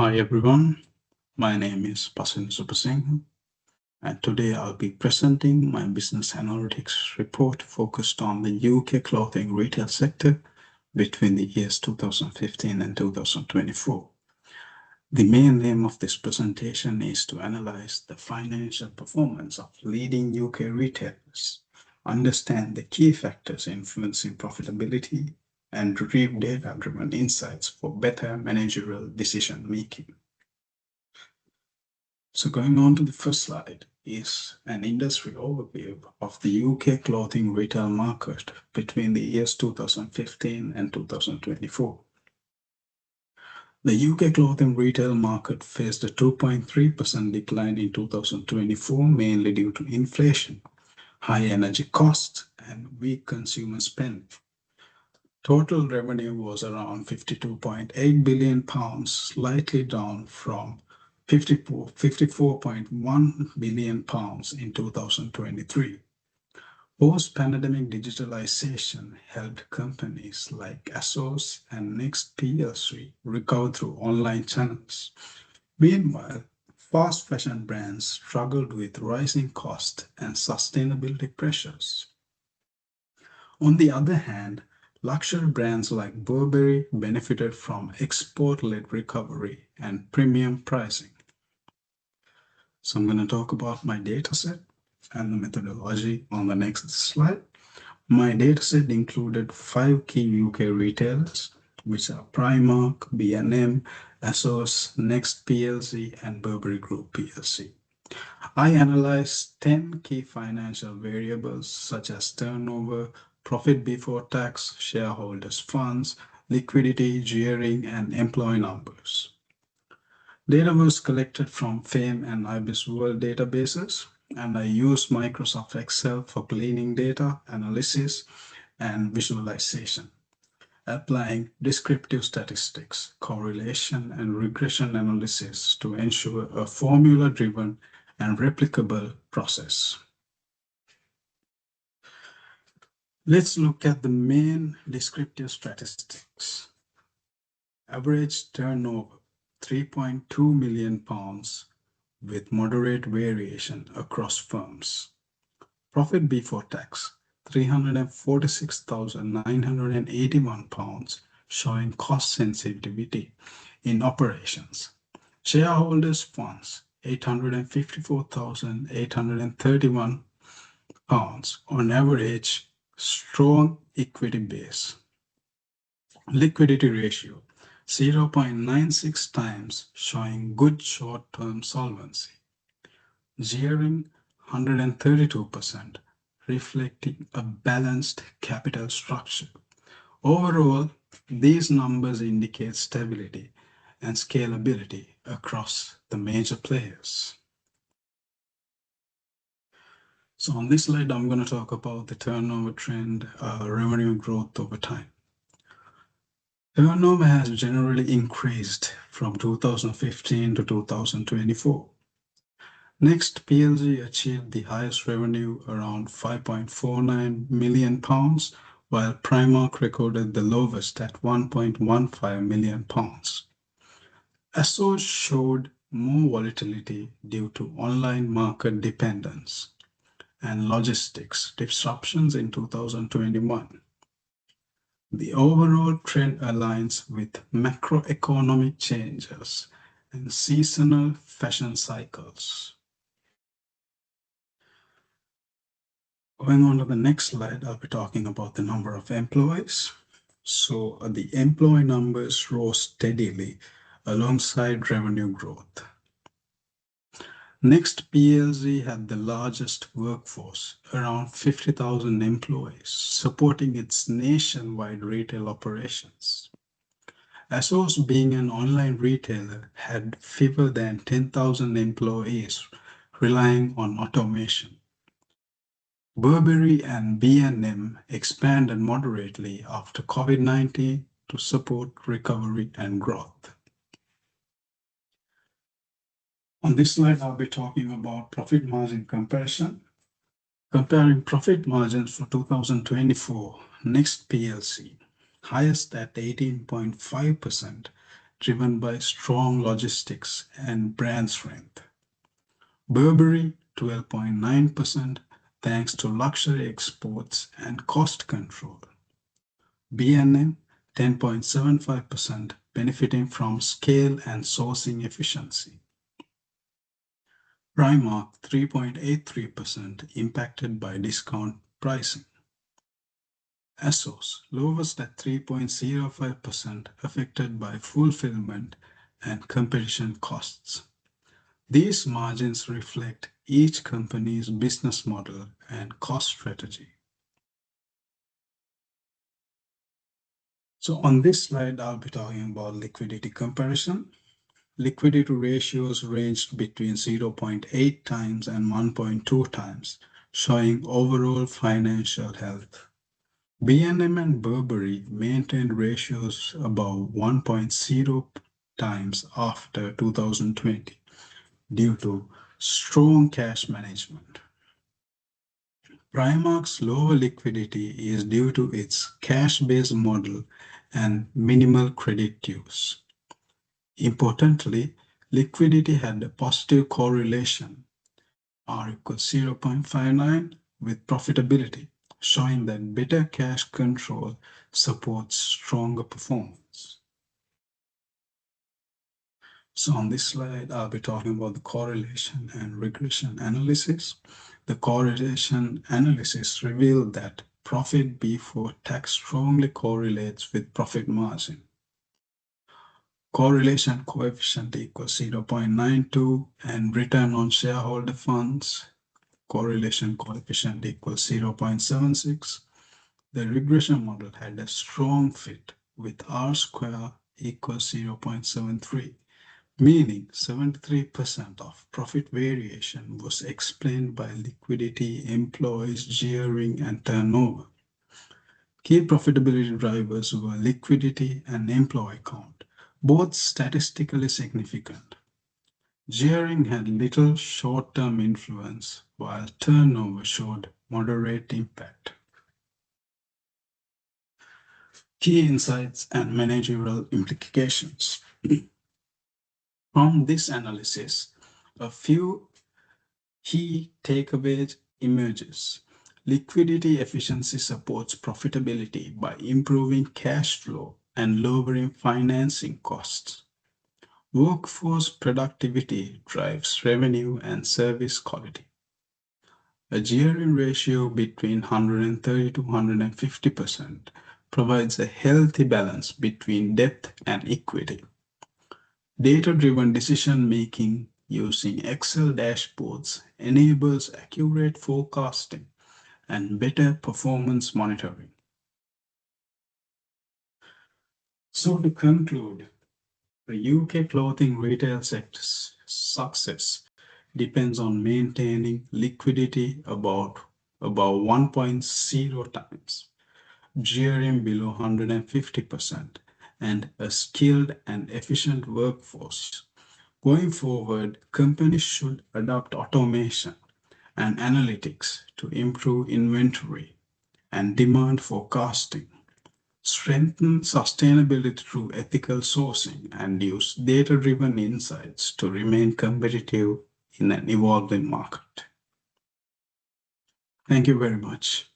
Hi everyone, my name is Pasin Supasinghe, and today I'll be presenting my business analytics report focused on the UK clothing retail sector between the years 2015 and 2024. The main aim of this presentation is to analyze the financial performance of leading UK retailers, understand the key factors influencing profitability, and retrieve data-driven insights for better managerial decision making. So going on to the first slide is an industry overview of the UK clothing retail market between the years 2015 and 2024. The UK clothing retail market faced a 2.3% decline in 2024, mainly due to inflation, high energy costs, and weak consumer spending. Total revenue was around £52.8 billion, slightly down from £54.1 billion in 2023. Post-pandemic digitalization helped companies like ASOS and Next PLC recover through online channels. Meanwhile, fast fashion brands struggled with rising costs and sustainability pressures. On the other hand, luxury brands like Burberry benefited from export-led recovery and premium pricing. So I'm going to talk about my dataset and the methodology on the next slide. My dataset included 5 key UK retailers, which are Primark, B&M, ASOS, Next PLC, and Burberry Group PLC. I analyzed 10 key financial variables such as turnover, profit before tax, shareholders' funds, liquidity, gearing, and employee numbers. Data was collected from FAME and IBIS World databases, and I used Microsoft Excel for cleaning data, analysis, and visualization, applying descriptive statistics, correlation, and regression analysis to ensure a formula-driven and replicable process. Let's look at the main descriptive statistics. Average turnover, £3.2 million with moderate variation across firms. Profit before tax, £346,981, showing cost sensitivity in operations. Shareholders' funds, £854,831, on average, strong equity base. Liquidity ratio, 0.96 times, showing good short-term solvency. Gearing, 132%, reflecting a balanced capital structure. Overall, these numbers indicate stability and scalability across the major players. So on this slide, I'm going to talk about the turnover trend, revenue growth over time. Turnover has generally increased from 2015 to 2024. Next PLC achieved the highest revenue, around £5.49 million, while Primark recorded the lowest at £1.15 million. ASOS showed more volatility due to online market dependence and logistics disruptions in 2021. The overall trend aligns with macroeconomic changes and seasonal fashion cycles. Going on to the next slide, I'll be talking about the number of employees. So the employee numbers rose steadily alongside revenue growth. Next PLC had the largest workforce, around 50,000 employees, supporting its nationwide retail operations. ASOS, being an online retailer, had fewer than 10,000 employees relying on automation. Burberry and B&M expanded moderately after COVID-19 to support recovery and growth. On this slide, I'll be talking about profit margin comparison. Comparing profit margins for 2024, Next PLC, highest at 18.5%, driven by strong logistics and brand strength. Burberry 12.9% thanks to luxury exports and cost control. B&M 10.75% benefiting from scale and sourcing efficiency. Primark 3.83% impacted by discount pricing. ASOS lowest at 3.05% affected by fulfillment and competition costs. These margins reflect each company's business model and cost strategy. So on this slide, I'll be talking about liquidity comparison. Liquidity ratios ranged between 0.8 times and 1.2 times, showing overall financial health. B&M and Burberry maintained ratios above 1.0 times after 2020 due to strong cash management. Primark's lower liquidity is due to its cash-based model and minimal credit use. Importantly, liquidity had a positive correlation, R equals 0.59, with profitability, showing that better cash control supports stronger performance. So on this slide, I'll be talking about the correlation and regression analysis. The correlation analysis revealed that profit before tax strongly correlates with profit margin. Correlation coefficient equals 0.92 and return on shareholder funds correlation coefficient equals 0.76. The regression model had a strong fit with R square equals 0.73, meaning 73% of profit variation was explained by liquidity, employees, gearing, and turnover. Key profitability drivers were liquidity and employee count, both statistically significant. Gearing had little short-term influence, while turnover showed moderate impact. Key insights and managerial implications. From this analysis, a few key takeaways emerges. Liquidity efficiency supports profitability by improving cash flow and lowering financing costs. Workforce productivity drives revenue and service quality. A gearing ratio between 130 to 150% provides a healthy balance between debt and equity. Data-driven decision-making using Excel dashboards enables accurate forecasting and better performance monitoring. So to conclude, the UK clothing retail sector's success depends on maintaining liquidity about 1.0 times, gearing below 150%, and a skilled and efficient workforce. Going forward, companies should adopt automation and analytics to improve inventory and demand forecasting, strengthen sustainability through ethical sourcing, and use data-driven insights to remain competitive in an evolving market. Thank you very much.